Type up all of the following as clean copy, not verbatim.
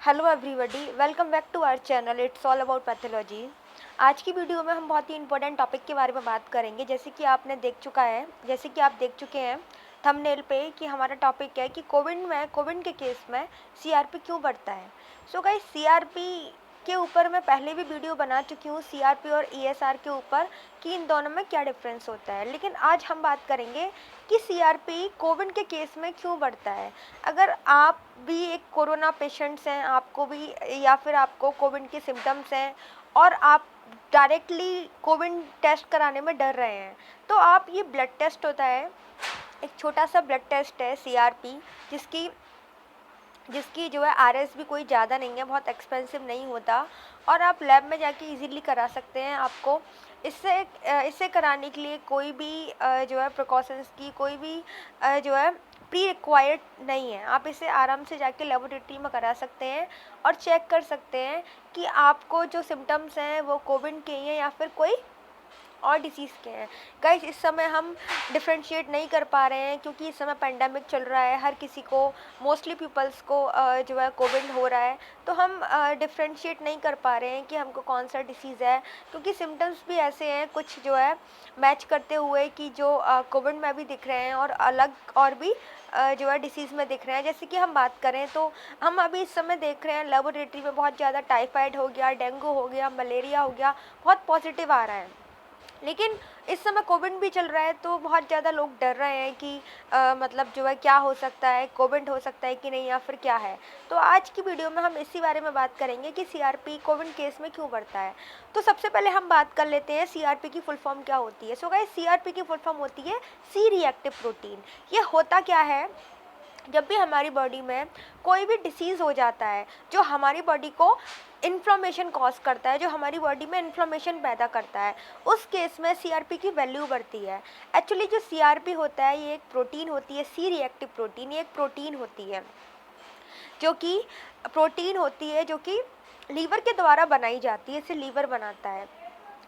Hello everybody, welcome back to our channel. It's all about pathology. आज की video में हम बहुत ही इंपॉर्टेंट टॉपिक के बारे में बात करेंगे। जैसे कि आप देख चुके हैं थंबनेल पे कि हमारा टॉपिक है कि कोविड के केस में सीआरपी क्यों बढ़ता है। सो गाइस, सीआरपी के ऊपर मैं पहले भी वीडियो बना चुकी हूँ, सीआरपी और ईएसआर के ऊपर, कि इन दोनों में क्या डिफरेंस होता है। लेकिन आज हम बात करेंगे कि सीआरपी कोविड के केस में क्यों बढ़ता है। अगर आप भी एक कोरोना पेशेंट्स हैं, आपको भी या फिर आपको कोविड के सिम्टम्स हैं और आप डायरेक्टली कोविड टेस्ट कराने में डर रहे हैं, तो आप ये ब्लड टेस्ट होता है, एक छोटा सा ब्लड टेस्ट है सीआरपी, जिसकी जिसकी जो है आरएस भी कोई ज़्यादा नहीं है, बहुत एक्सपेंसिव नहीं होता, और आप लैब में जाके इजीली करा सकते हैं। आपको इससे कराने के लिए कोई भी जो है प्रिकॉशंस की कोई भी जो है प्री रिक्वायर्ड नहीं है। आप इसे आराम से जाके लेबोरेटरी में करा सकते हैं और चेक कर सकते हैं कि आपको जो सिम्टम्स हैं वो कोविड के ही हैं या फिर कोई और डिसीज़ के हैं। गाइस, इस समय हम डिफ्रेंशिएट नहीं कर पा रहे हैं क्योंकि इस समय पेंडेमिक चल रहा है, हर किसी को, मोस्टली पीपल्स को जो है कोविड हो रहा है, तो हम डिफ्रेंशिएट नहीं कर पा रहे हैं कि हमको कौन सा डिसीज़ है, क्योंकि सिम्टम्स भी ऐसे हैं कुछ जो है मैच करते हुए कि जो कोविड में भी दिख रहे हैं और अलग और भी जो है डिसीज़ में दिख रहे हैं। जैसे कि हम बात करें तो हम अभी इस समय देख रहे हैं लेबोरेटरी में बहुत ज़्यादा टाइफाइड हो गया, डेंगू हो गया, मलेरिया हो गया, बहुत पॉजिटिव आ रहा है। लेकिन इस समय कोविड भी चल रहा है, तो बहुत ज़्यादा लोग डर रहे हैं कि मतलब जो है क्या हो सकता है, कोविड हो सकता है कि नहीं, या फिर क्या है। तो आज की वीडियो में हम इसी बारे में बात करेंगे कि सीआरपी कोविड केस में क्यों बढ़ता है। तो सबसे पहले हम बात कर लेते हैं सीआरपी की फुल फॉर्म क्या होती है। सो गाइस, सीआरपी की फुल फॉर्म होती है सी रिएक्टिव प्रोटीन। ये होता क्या है, जब भी हमारी बॉडी में कोई भी डिसीज़ हो जाता है जो हमारी बॉडी को इन्फ्लामेशन कॉज करता है, जो हमारी बॉडी में इन्फ्लामेशन पैदा करता है, उस केस में सीआरपी की वैल्यू बढ़ती है। एक्चुअली जो सीआरपी होता है ये एक प्रोटीन होती है, सी रिएक्टिव प्रोटीन। ये एक प्रोटीन होती है जो कि लीवर के द्वारा बनाई जाती है, इसे लीवर बनाता है।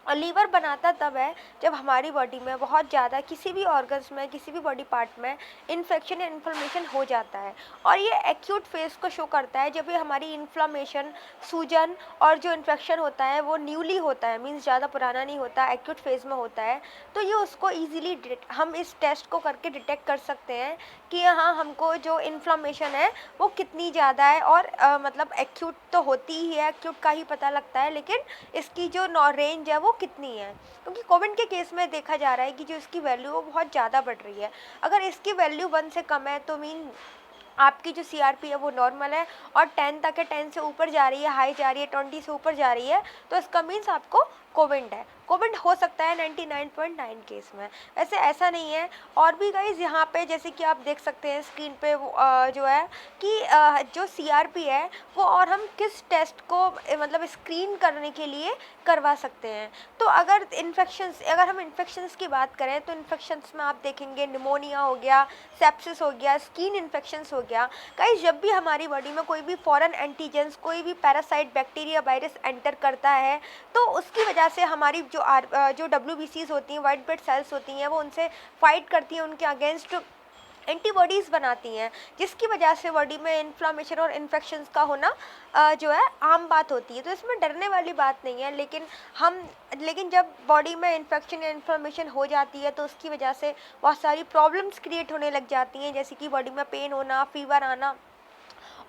और लीवर बनाता तब है जब हमारी बॉडी में बहुत ज़्यादा किसी भी ऑर्गन्स में, किसी भी बॉडी पार्ट में इन्फेक्शन या इन्फ्लेमेशन हो जाता है। और ये एक्यूट फेज को शो करता है जब ये हमारी इन्फ्लेमेशन, सूजन और जो इन्फेक्शन होता है वो न्यूली होता है, मीन्स ज़्यादा पुराना नहीं होता, एक्यूट फेज में होता है। तो ये उसको ईजिली हम इस टेस्ट को करके डिटेक्ट कर सकते हैं कि हाँ, हमको जो इन्फ्लेमेशन है वो कितनी ज़्यादा है। और मतलब एक्यूट तो होती ही है, एक्यूट का ही पता लगता है, लेकिन इसकी जो रेंज है वो कितनी है, क्योंकि कोविड के केस में देखा जा रहा है कि जो इसकी वैल्यू वो बहुत ज़्यादा बढ़ रही है। अगर इसकी वैल्यू 1 से कम है तो मीन आपकी जो सीआरपी है वो नॉर्मल है, और 10 तक है, 10 से ऊपर जा रही है, हाई जा रही है, 20 से ऊपर जा रही है, तो इसका मीन्स आपको कोविड है। कोविड हो सकता है 99.9 केस में, वैसे ऐसा नहीं है। और भी गाइज यहाँ पे जैसे कि आप देख सकते हैं स्क्रीन पे जो है कि जो सीआरपी है वो, और हम किस टेस्ट को मतलब स्क्रीन करने के लिए करवा सकते हैं। तो अगर हम इन्फेक्शंस की बात करें तो इन्फेक्शंस में आप देखेंगे निमोनिया हो गया, सेप्सिस हो गया, स्किन इन्फेक्शंस हो गया। गाइस, जब भी हमारी बॉडी में कोई भी फॉरेन एंटीजेंस, कोई भी पैरासाइट, बैक्टीरिया, वायरस एंटर करता है, तो उसकी वजह से हमारी जो डब्ल्यूबीसीज होती हैं, वाइट ब्लड सेल्स होती हैं, वो उनसे फाइट करती हैं, उनके अगेंस्ट एंटीबॉडीज़ बनाती हैं, जिसकी वजह से बॉडी में इन्फ्लामेशन और इन्फेक्शंस का होना जो है आम बात होती है। तो इसमें डरने वाली बात नहीं है। लेकिन जब बॉडी में इन्फेक्शन या इन्फ्लामेशन हो जाती है तो उसकी वजह से बहुत सारी प्रॉब्लम्स क्रिएट होने लग जाती हैं, जैसे कि बॉडी में पेन होना, फीवर आना,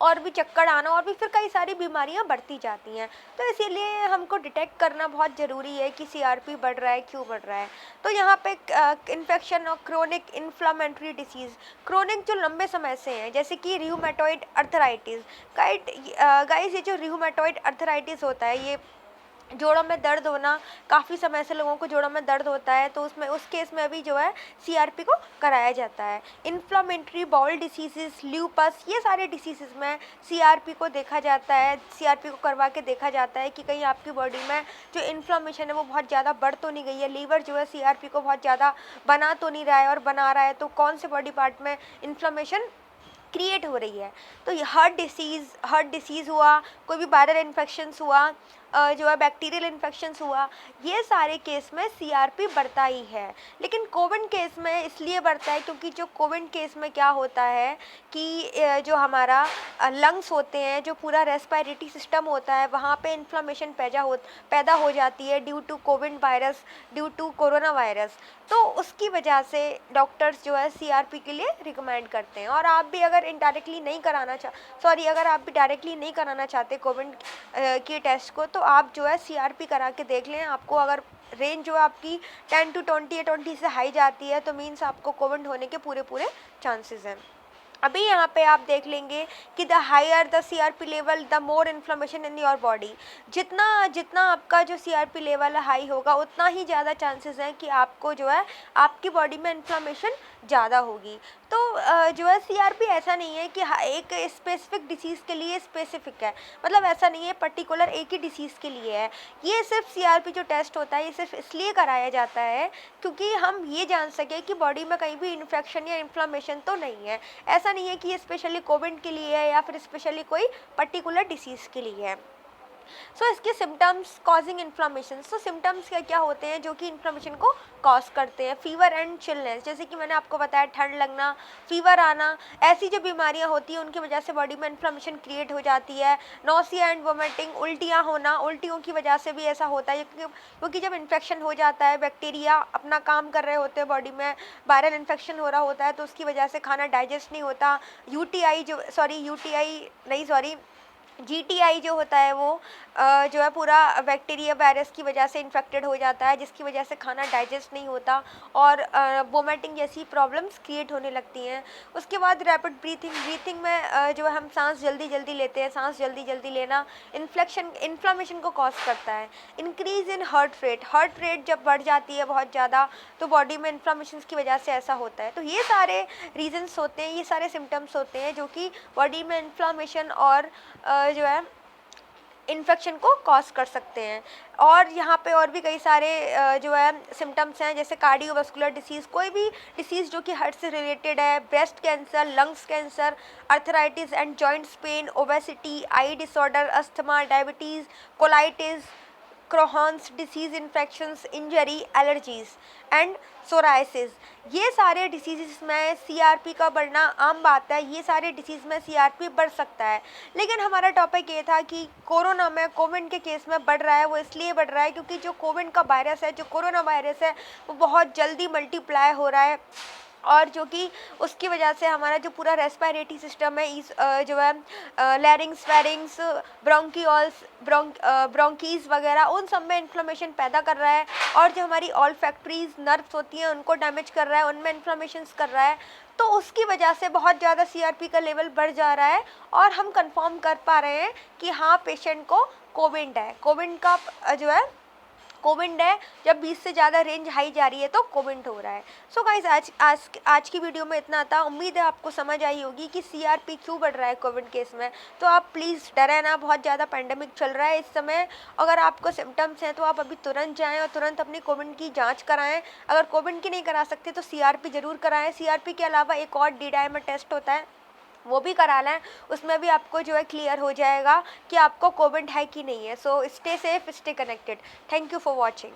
और भी चक्कर आना, और भी फिर कई सारी बीमारियां बढ़ती जाती हैं। तो इसीलिए हमको डिटेक्ट करना बहुत ज़रूरी है कि सीआरपी बढ़ रहा है, क्यों बढ़ रहा है। तो यहाँ पे इन्फेक्शन और क्रोनिक इन्फ्लामेटरी डिसीज़, क्रोनिक जो लंबे समय से हैं, जैसे कि रियूमेटॉइड अर्थराइटिस। गाइस, ये जो रियूमेटॉइड अर्थराइटिस होता है, ये जोड़ों में दर्द होना, काफ़ी समय से लोगों को जोड़ों में दर्द होता है, तो उस केस में भी जो है सीआरपी को कराया जाता है। इन्फ्लामेटरी बाउल डिसीज़, ल्यूपस, ये सारे डिसीज़ में सीआरपी को देखा जाता है, सीआरपी को करवा के देखा जाता है कि कहीं आपकी बॉडी में जो इन्फ्लामेशन है वो बहुत ज़्यादा बढ़ तो नहीं गई है, लीवर जो है सीआरपी को बहुत ज़्यादा बना तो नहीं रहा है, और बना रहा है तो कौन से बॉडी पार्ट में इन्फ्लामेशन क्रिएट हो रही है। तो ये हार्ट डिसीज़ हुआ, कोई भी वायरल इन्फेक्शंस हुआ, जो है बैक्टीरियल इन्फेक्शंस हुआ, ये सारे केस में सीआरपी बढ़ता ही है। लेकिन कोविड केस में इसलिए बढ़ता है क्योंकि जो कोविड केस में क्या होता है कि जो हमारा लंग्स होते हैं, जो पूरा रेस्पिरेटरी सिस्टम होता है, वहाँ पे इन्फ्लेमेशन पैदा हो जाती है due to covid virus, due to corona virus. तो उसकी वजह से डॉक्टर्स जो है सीआरपी के लिए रिकमेंड करते हैं। और आप भी अगर इनडायरेक्टली नहीं कराना अगर आप भी डायरेक्टली नहीं कराना चाहते कोविड के टेस्ट को, तो आप जो है सीआरपी करा के देख लें। आपको अगर रेंज जो आपकी 10 to 20 या 20 से हाई जाती है तो मीन्स आपको कोविड होने के पूरे चांसेस हैं। अभी यहाँ पे आप देख लेंगे कि the higher the CRP level the more inflammation in your body. जितना जितना आपका जो सीआरपी लेवल हाई होगा उतना ही ज़्यादा चांसेस हैं कि आपको जो है आपकी बॉडी में इन्फ्लेमेशन ज़्यादा होगी। तो जो है सीआरपी ऐसा नहीं है कि एक स्पेसिफिक डिसीज़ के लिए स्पेसिफिक है, मतलब ऐसा नहीं है पर्टिकुलर एक ही डिसीज़ के लिए है। ये सिर्फ सीआरपी जो टेस्ट होता है ये सिर्फ इसलिए कराया जाता है क्योंकि हम ये जान सकें कि बॉडी में कहीं भी इन्फेक्शन या इन्फ्लेमेशन तो नहीं है। ऐसा नहीं है कि ये स्पेशली कोविड के लिए है या फिर स्पेशली कोई पर्टिकुलर डिसीज़ के लिए है। इसके सिम्टम्स कॉजिंग इन्फ्लामेशन। सिम्टम्स क्या क्या होते हैं जो कि इन्फ्लामेशन को कॉज करते हैं? फीवर एंड चिलनेस, जैसे कि मैंने आपको बताया, ठंड लगना, फीवर आना, ऐसी जो बीमारियां होती हैं उनकी वजह से बॉडी में इन्फ्लामेशन क्रिएट हो जाती है। नोसिया एंड वोमिटिंग, उल्टियाँ होना, उल्टियों की वजह से भी ऐसा होता है क्योंकि जब इन्फेक्शन हो जाता है, बैक्टीरिया अपना काम कर रहे होते हैं बॉडी में, वायरल इन्फेक्शन हो रहा होता है, तो उसकी वजह से खाना डाइजेस्ट नहीं होता। जीटीआई जो होता है वो जो है पूरा बैक्टीरिया वायरस की वजह से इन्फेक्टेड हो जाता है, जिसकी वजह से खाना डाइजेस्ट नहीं होता और वोमिटिंग जैसी प्रॉब्लम्स क्रिएट होने लगती हैं। उसके बाद रैपिड ब्रीथिंग में जो है हम सांस जल्दी जल्दी लेते हैं, सांस जल्दी जल्दी लेना इन्फ्लामेशन को कॉज करता है। इंक्रीज इन हार्ट रेट जब बढ़ जाती है बहुत ज़्यादा तो बॉडी में इन्फ्लामेशन की वजह से ऐसा होता है। तो ये सारे रीजन्स होते हैं, ये सारे सिम्टम्स होते हैं जो कि बॉडी में इन्फ्लामेशन और जो है इन्फेक्शन को कॉज कर सकते हैं। और यहाँ पे और भी कई सारे जो है सिम्टम्स हैं, जैसे कार्डियोवास्कुलर डिसीज़, कोई भी डिसीज़ जो कि हार्ट से रिलेटेड है, breast cancer, lungs cancer, arthritis and joints pain, obesity, eye disorder, asthma, diabetes, colitis, Crohn's disease, infections, injury, allergies and psoriasis, ये सारे डिसीज़ में सीआरपी का बढ़ना आम बात है। ये सारे डिसीज़ में सीआरपी बढ़ सकता है। लेकिन हमारा टॉपिक ये था कि कोरोना में, कोविड के केस में बढ़ रहा है। वो इसलिए बढ़ रहा है क्योंकि जो कोविड का वायरस है, जो कोरोना वायरस है, वो बहुत जल्दी मल्टीप्लाई हो रहा है और जो कि उसकी वजह से हमारा जो पूरा रेस्पिरेटरी सिस्टम है, इस जो है लैरिंग्स, फेरिंग्स, ब्रोंकियोल्स, ब्रोंकीज वगैरह, उन सब में इन्फ्लेमेशन पैदा कर रहा है। और जो हमारी ऑल्फैक्टरीज नर्व्स होती हैं उनको डैमेज कर रहा है, उनमें इन्फ्लेमेशंस कर रहा है। तो उसकी वजह से बहुत ज़्यादा सीआरपी का लेवल बढ़ जा रहा है और हम कंफर्म कर पा रहे हैं कि हाँ, पेशेंट को कोविड है। कोविड का जो है कोविड है, जब 20 से ज़्यादा रेंज हाई जा रही है तो कोविड हो रहा है। सो गाइस, आज की वीडियो में इतना था। उम्मीद है आपको समझ आई होगी कि सीआरपी क्यों बढ़ रहा है कोविड केस में। तो आप प्लीज़ डरे ना, बहुत ज़्यादा पेंडेमिक चल रहा है इस समय। अगर आपको सिम्टम्स हैं तो आप अभी तुरंत जाएँ और तुरंत अपनी कोविड की जाँच कराएँ। अगर कोविड की नहीं करा सकते तो सीआरपी ज़रूर कराएँ। सीआरपी के अलावा एक और डी डायमर टेस्ट होता है, वो भी करा लें। उसमें भी आपको जो है क्लियर हो जाएगा कि आपको कोविड है कि नहीं है। So stay safe, stay connected. Thank you for watching.